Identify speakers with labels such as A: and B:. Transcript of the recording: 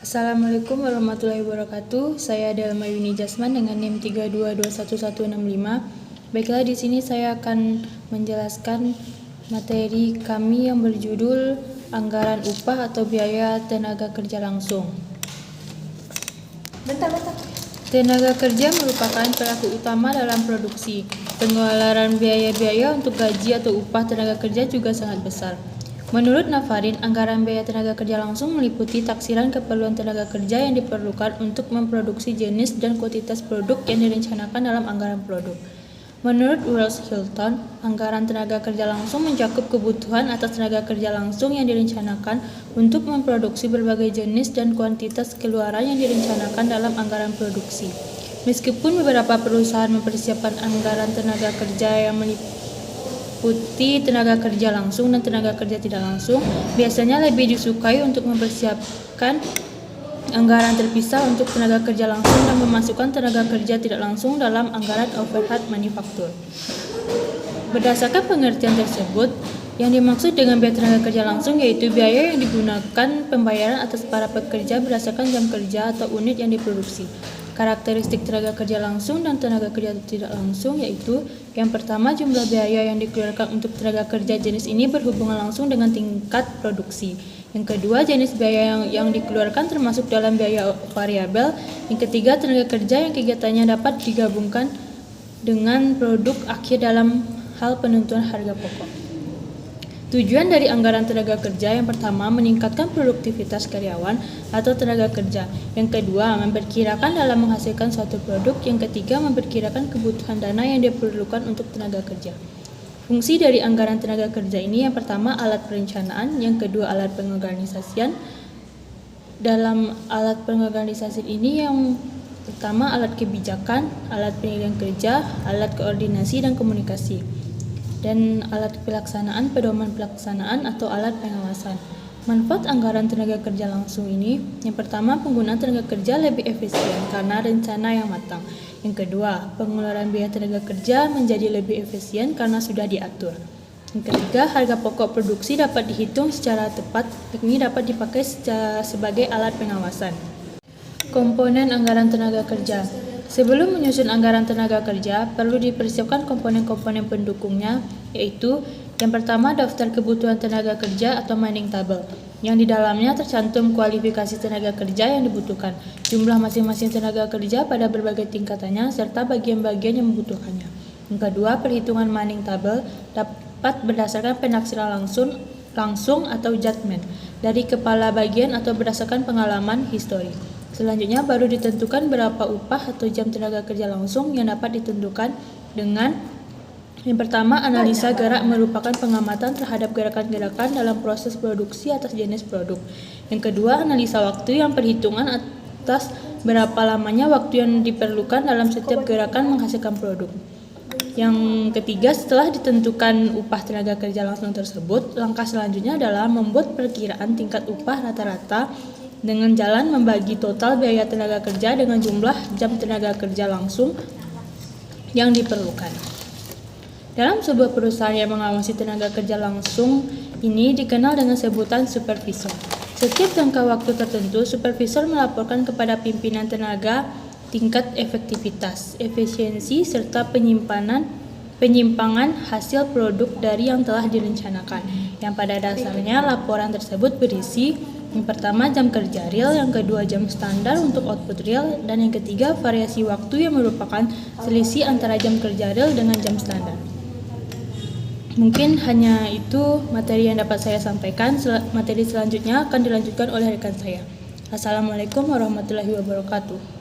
A: Assalamualaikum warahmatullahi wabarakatuh. Saya Delma Yuni Jasman dengan NIM 3221165. Baiklah, di sini saya akan menjelaskan materi kami yang berjudul anggaran upah atau biaya tenaga kerja langsung. Tenaga kerja merupakan pelaku utama dalam produksi. Pengeluaran biaya-biaya untuk gaji atau upah tenaga kerja juga sangat besar. Menurut Nafarin, anggaran biaya tenaga kerja langsung meliputi taksiran keperluan tenaga kerja yang diperlukan untuk memproduksi jenis dan kuantitas produk yang direncanakan dalam anggaran produk. Menurut Wells Hilton, anggaran tenaga kerja langsung mencakup kebutuhan atas tenaga kerja langsung yang direncanakan untuk memproduksi berbagai jenis dan kuantitas keluaran yang direncanakan dalam anggaran produksi. Meskipun beberapa perusahaan mempersiapkan anggaran tenaga kerja yang meliputi tenaga kerja langsung dan tenaga kerja tidak langsung, biasanya lebih disukai untuk mempersiapkan anggaran terpisah untuk tenaga kerja langsung dan memasukkan tenaga kerja tidak langsung dalam anggaran overhead manufaktur. Berdasarkan pengertian tersebut, yang dimaksud dengan biaya tenaga kerja langsung yaitu biaya yang digunakan pembayaran atas para pekerja berdasarkan jam kerja atau unit yang diproduksi. Karakteristik tenaga kerja langsung dan tenaga kerja tidak langsung yaitu yang pertama, jumlah biaya yang dikeluarkan untuk tenaga kerja jenis ini berhubungan langsung dengan tingkat produksi. Yang kedua, jenis biaya yang dikeluarkan termasuk dalam biaya variabel. Yang ketiga, tenaga kerja yang kegiatannya dapat digabungkan dengan produk akhir dalam hal penentuan harga pokok. Tujuan dari anggaran tenaga kerja yang pertama, meningkatkan produktivitas karyawan atau tenaga kerja. Yang kedua, memperkirakan dalam menghasilkan suatu produk. Yang ketiga, memperkirakan kebutuhan dana yang diperlukan untuk tenaga kerja. Fungsi dari anggaran tenaga kerja ini yang pertama, alat perencanaan. Yang kedua, alat pengorganisasian. Dalam alat pengorganisasian ini yang pertama, alat kebijakan, alat penilaian kerja, alat koordinasi dan komunikasi, dan alat pelaksanaan, pedoman pelaksanaan atau alat pengawasan. Manfaat anggaran tenaga kerja langsung ini, yang pertama, penggunaan tenaga kerja lebih efisien karena rencana yang matang. Yang kedua, pengeluaran biaya tenaga kerja menjadi lebih efisien karena sudah diatur. Yang ketiga, harga pokok produksi dapat dihitung secara tepat, ini dapat dipakai sebagai alat pengawasan. Komponen anggaran tenaga kerja. Sebelum menyusun anggaran tenaga kerja, perlu dipersiapkan komponen-komponen pendukungnya, yaitu yang pertama, daftar kebutuhan tenaga kerja atau manning table, yang di dalamnya tercantum kualifikasi tenaga kerja yang dibutuhkan, jumlah masing-masing tenaga kerja pada berbagai tingkatannya, serta bagian-bagian yang membutuhkannya. Yang kedua, perhitungan manning table dapat berdasarkan penaksiran langsung atau judgment dari kepala bagian atau berdasarkan pengalaman histori. Selanjutnya baru ditentukan berapa upah atau jam tenaga kerja langsung yang dapat ditentukan dengan yang pertama, analisa gerak merupakan pengamatan terhadap gerakan-gerakan dalam proses produksi atas jenis produk. Yang kedua, analisa waktu yang perhitungan atas berapa lamanya waktu yang diperlukan dalam setiap gerakan menghasilkan produk. Yang ketiga, setelah ditentukan upah tenaga kerja langsung tersebut, langkah selanjutnya adalah membuat perkiraan tingkat upah rata-rata dengan jalan membagi total biaya tenaga kerja dengan jumlah jam tenaga kerja langsung yang diperlukan. Dalam sebuah perusahaan yang mengawasi tenaga kerja langsung ini dikenal dengan sebutan supervisor. Setiap jangka waktu tertentu, supervisor melaporkan kepada pimpinan tenaga tingkat efektivitas, efisiensi, serta penyimpangan hasil produk dari yang telah direncanakan, yang pada dasarnya laporan tersebut berisi yang pertama, jam kerja real, yang kedua, jam standar untuk output real, dan yang ketiga, variasi waktu yang merupakan selisih antara jam kerja real dengan jam standar. Mungkin hanya itu materi yang dapat saya sampaikan. Materi selanjutnya akan dilanjutkan oleh rekan saya. Assalamualaikum warahmatullahi wabarakatuh.